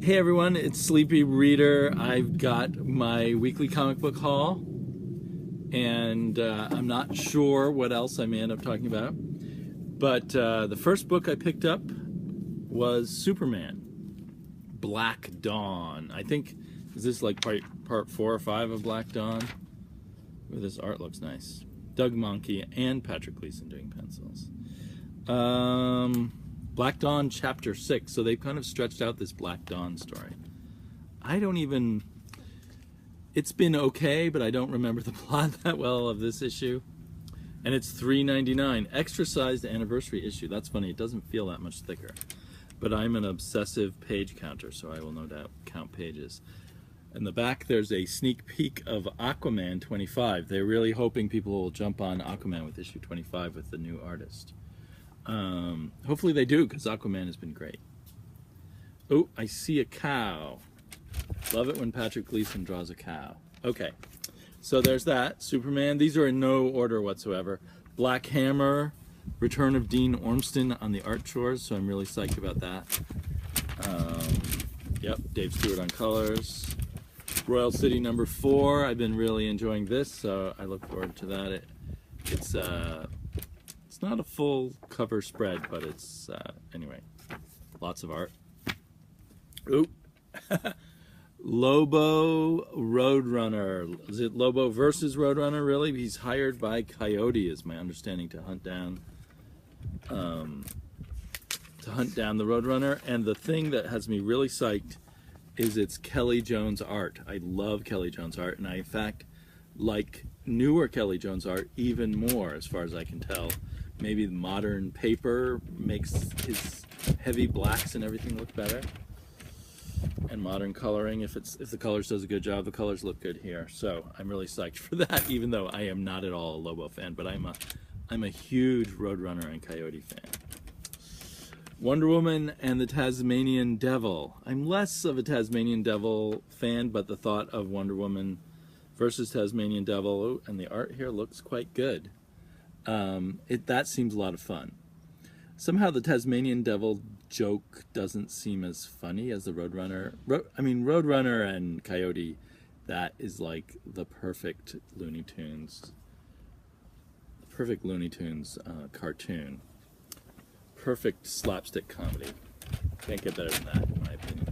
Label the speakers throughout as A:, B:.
A: Hey everyone, it's Sleepy Reader. I've got my weekly comic book haul, and I'm not sure what else I may end up talking about. But the first book I picked up was Superman, Black Dawn. I think, is this like part 4 or 5 of Black Dawn? Ooh, this art looks nice. Doug Monkey and Patrick Gleason doing pencils. Black Dawn Chapter 6. So they've kind of stretched out this Black Dawn story. It's been okay, but I don't remember the plot that well of this issue. And it's $3.99. Extra-sized anniversary issue. That's funny. It doesn't feel that much thicker. But I'm an obsessive page counter, so I will no doubt count pages. In the back, there's a sneak peek of Aquaman 25. They're really hoping people will jump on Aquaman with issue 25 with the new artist. Hopefully they do, because Aquaman has been great. Oh, I see a cow. Love it when Patrick Gleason draws a cow. Okay, so there's that. Superman. These are in no order whatsoever. Black Hammer, Return of Dean Ormston on the art chores, so I'm really psyched about that. Yep, Dave Stewart on colors. Royal City number 4. I've been really enjoying this, so I look forward to that. It's not a full cover spread, but it's anyway, lots of art. Ooh. Lobo Roadrunner. Is it Lobo versus Roadrunner? Really? He's hired by Coyote, is my understanding, to hunt down the Roadrunner. And the thing that has me really psyched is it's Kelly Jones art. I love Kelly Jones art, and I in fact like newer Kelly Jones art even more, as far as I can tell. Maybe the modern paper makes his heavy blacks and everything look better, and modern coloring, if the colors does a good job, the colors look good here. So I'm really psyched for that, even though I am not at all a Lobo fan, but I'm a huge Roadrunner and Coyote fan. Wonder Woman and the Tasmanian Devil. I'm less of a Tasmanian Devil fan, but the thought of Wonder Woman versus Tasmanian Devil, and the art here looks quite good. That seems a lot of fun. Somehow the Tasmanian Devil joke doesn't seem as funny as the Roadrunner. Roadrunner and Coyote, that is like the perfect Looney Tunes. Cartoon. Perfect slapstick comedy. Can't get better than that, in my opinion.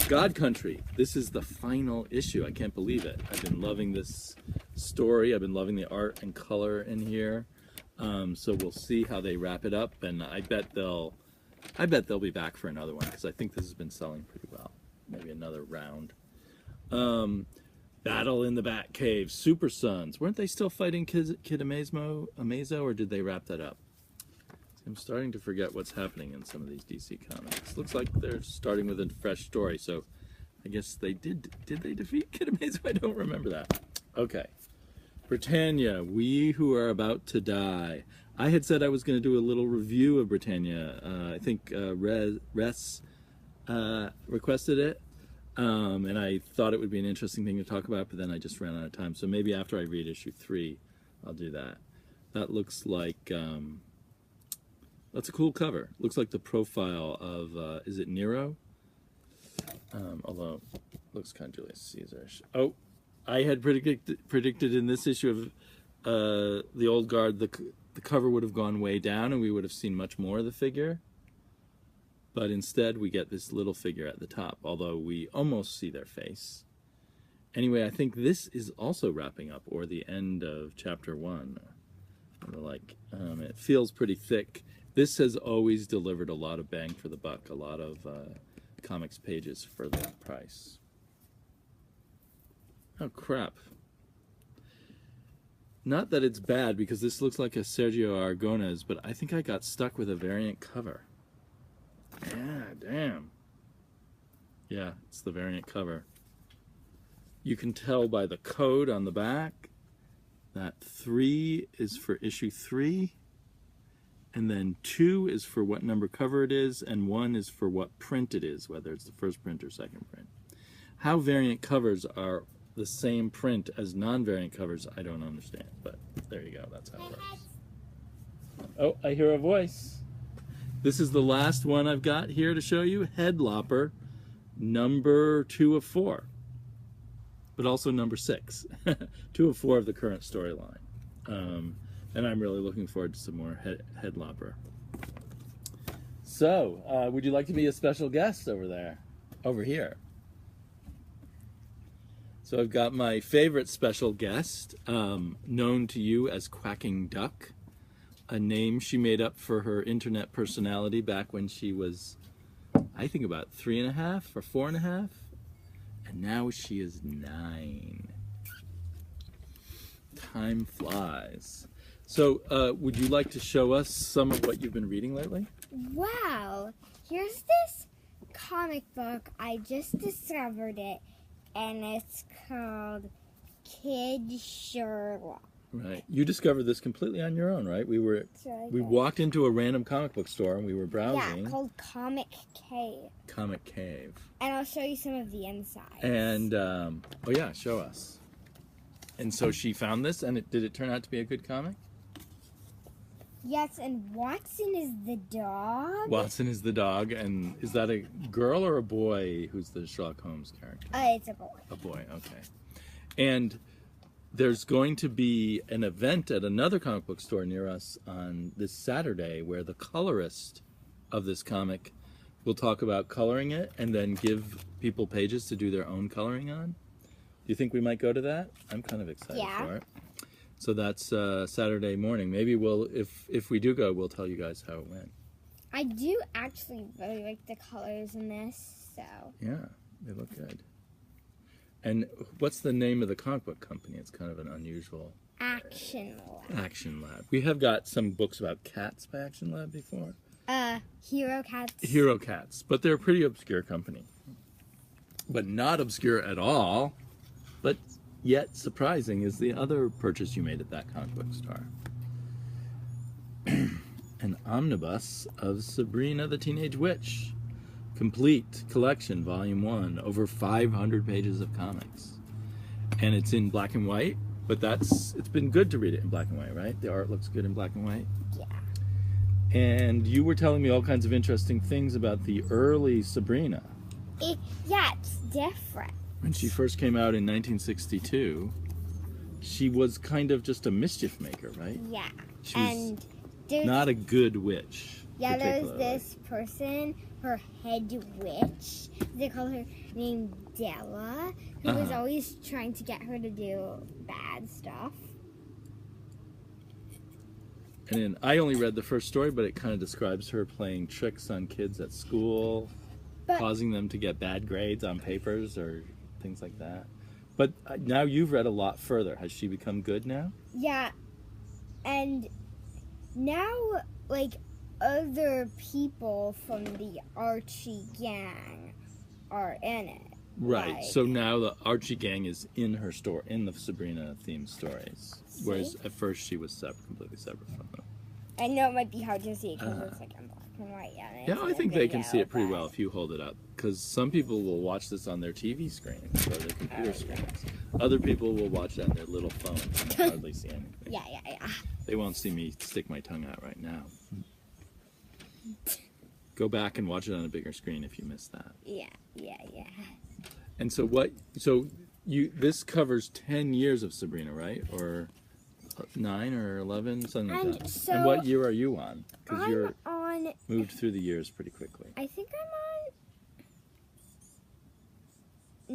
A: God Country. This is the final issue. I can't believe it. I've been loving this story. I've been loving the art and color in here. So we'll see how they wrap it up, and I bet they'll be back for another one, because I think this has been selling pretty well. Maybe another round. Battle in the Batcave. Super Sons. Weren't they still fighting Kid Amazo, or did they wrap that up? I'm starting to forget what's happening in some of these DC comics. Looks like they're starting with a fresh story, so I guess they did they defeat Kid Amazo? I don't remember that. Okay. Britannia, We Who Are About to Die. I had said I was going to do a little review of Britannia. I think Res requested it, and I thought it would be an interesting thing to talk about, but then I just ran out of time. So maybe after I read issue 3, I'll do that. That looks like, that's a cool cover. Looks like the profile of, is it Nero? Although, looks kind of Julius Caesar-ish. Oh, I had predicted in this issue of the Old Guard, the cover would have gone way down and we would have seen much more of the figure. But instead we get this little figure at the top, although we almost see their face. Anyway, I think this is also wrapping up, or the end of chapter 1. It feels pretty thick. This has always delivered a lot of bang for the buck, a lot of comics pages for the price. Oh crap. Not that it's bad, because this looks like a Sergio Aragonés, but I think I got stuck with a variant cover. Yeah, damn. Yeah, it's the variant cover. You can tell by the code on the back that 3 is for issue 3, and then 2 is for what number cover it is, and 1 is for what print it is, whether it's the first print or second print. How variant covers are the same print as non-variant covers, I don't understand, but there you go, that's how it works. Oh, I hear a voice. This is the last one I've got here to show you, Headlopper, number 2 of 4, but also number 6. 2 of 4 of the current storyline. And I'm really looking forward to some more Headlopper. So, would you like to be a special guest over here? So I've got my favorite special guest, known to you as Quacking Duck, a name she made up for her internet personality back when she was, I think, about 3.5 or 4.5, and now she is 9. Time flies. So, would you like to show us some of what you've been reading lately?
B: Wow, here's this comic book. I just discovered it, and it's called Kid Sherlock.
A: Right. You discovered this completely on your own, right? We walked into a random comic book store and we were browsing.
B: Yeah, called Comic Cave.
A: Comic Cave.
B: And I'll show you some of the insides.
A: And, oh yeah, show us. And so she found this, and did it turn out to be a good comic?
B: Yes, and Watson is the dog.
A: Watson is the dog, and is that a girl or a boy who's the Sherlock Holmes character?
B: It's a boy.
A: A boy, okay. And there's going to be an event at another comic book store near us on this Saturday where the colorist of this comic will talk about coloring it and then give people pages to do their own coloring on. Do you think we might go to that? I'm kind of excited for it. So that's Saturday morning. Maybe we'll, if we do go, we'll tell you guys how it went.
B: I do actually really like the colors in this, so.
A: Yeah, they look good. And what's the name of the comic book company? It's kind of an unusual.
B: Action Lab.
A: Action Lab. We have got some books about cats by Action Lab before.
B: Hero Cats.
A: Hero Cats, but they're a pretty obscure company. But not obscure at all, but yet surprising is the other purchase you made at that comic book store. An omnibus of Sabrina the Teenage Witch. Complete collection, volume 1, over 500 pages of comics. And it's in black and white, but it's been good to read it in black and white, right? The art looks good in black and white.
B: Yeah.
A: And you were telling me all kinds of interesting things about the early Sabrina.
B: Yeah, it's different.
A: When she first came out in 1962, she was kind of just a mischief maker, right?
B: Yeah.
A: She was not a good witch.
B: Yeah, there's this person, her head witch, they call her named Della, who was always trying to get her to do bad stuff.
A: And then I only read the first story, but it kind of describes her playing tricks on kids at school, causing them to get bad grades on papers or things like that. But now you've read a lot further. Has she become good now?
B: Yeah, and now, like, other people from the Archie gang are in it.
A: Right. So now the Archie gang is in her store, in the Sabrina themed stories. Whereas at first she was completely separate from them.
B: I know it might be hard to see because it's like in black and white.
A: Yeah, I think they can see it pretty well if you hold it up. Because some people will watch this on their TV screens or their computer screens. Other people will watch it on their little phones and hardly see anything.
B: Yeah.
A: They won't see me stick my tongue out right now. Go back and watch it on a bigger screen if you missed that.
B: Yeah.
A: And so this covers 10 years of Sabrina, right? Or 9 or 11, something like that.
B: So
A: and what year are you on? Because you're
B: on
A: moved through the years pretty quickly.
B: I think I'm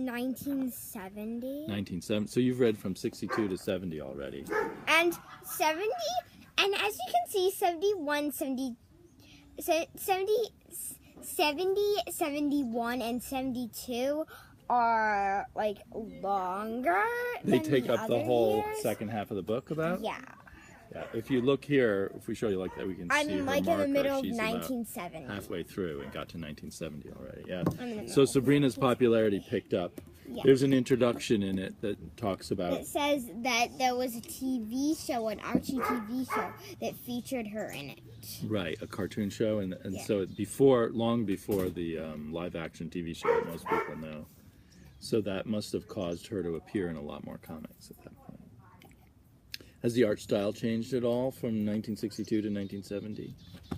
B: on 1970.
A: 1970. So you've read from 62 to 70 already.
B: And 70, and as you can see, 71, 70, 71, and 72 are like longer.
A: They take
B: the
A: up the
B: other
A: whole
B: years.
A: second half of the book about?
B: Yeah.
A: Yeah. If you look here, if we show you like that, we can see her
B: I'm like in
A: marker.
B: the middle of
A: She's about
B: 1970.
A: halfway through and got to 1970 already. Yeah.
B: I'm in the
A: So
B: middle.
A: Sabrina's popularity picked up.
B: Yeah.
A: There's an introduction in it that talks about.
B: It says that there was a TV show, an Archie TV show, that featured her in it.
A: Right, a cartoon show, and
B: Yeah.
A: so long before the live-action TV show that most people know. So that must have caused her to appear in a lot more comics at that point. Has the art style changed at all from 1962 to 1970?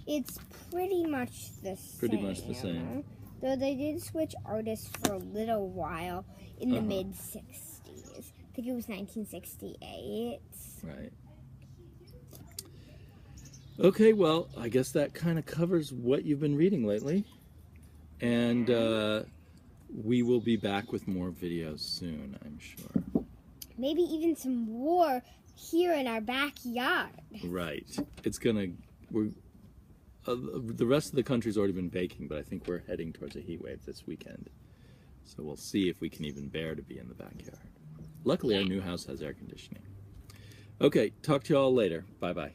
B: It's pretty much the same.
A: Pretty much the same.
B: Though they did switch artists for a little while in the
A: Uh-huh.
B: mid-60s. I think it was 1968.
A: Right. Okay, well, I guess that kind of covers what you've been reading lately. And we will be back with more videos soon, I'm sure.
B: Maybe even some more here in our backyard.
A: Right. It's gonna. The rest of the country's already been baking, but I think we're heading towards a heat wave this weekend. So we'll see if we can even bear to be in the backyard. Luckily, our new house has air conditioning. Okay, talk to you all later. Bye-bye.